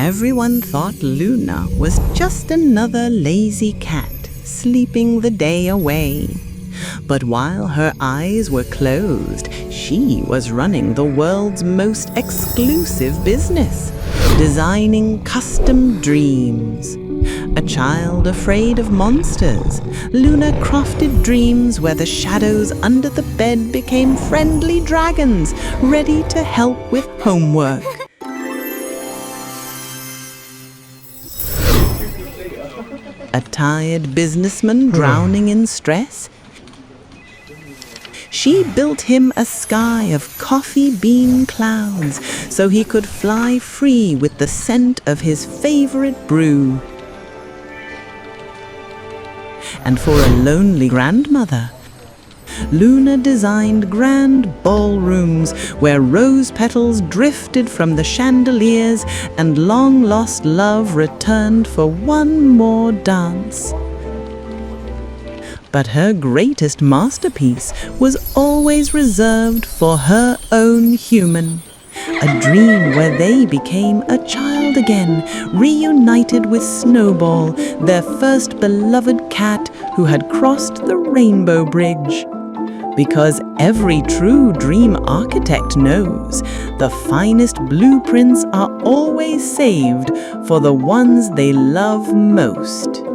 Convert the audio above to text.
Everyone thought Luna was just another lazy cat sleeping the day away. But while her eyes were closed, she was running the world's most exclusive business, designing custom dreams. A child afraid of monsters, Luna crafted dreams where the shadows under the bed became friendly dragons, ready to help with homework. A tired businessman drowning in stress? She built him a sky of coffee bean clouds so he could fly free with the scent of his favorite brew. And for a lonely grandmother, Luna designed grand ballrooms where rose petals drifted from the chandeliers and long-lost love returned for one more dance. But her greatest masterpiece was always reserved for her own human. A dream where they became a child again, reunited with Snowball, their first beloved cat who had crossed the rainbow bridge. Because every true dream architect knows the finest blueprints are always saved for the ones they love most.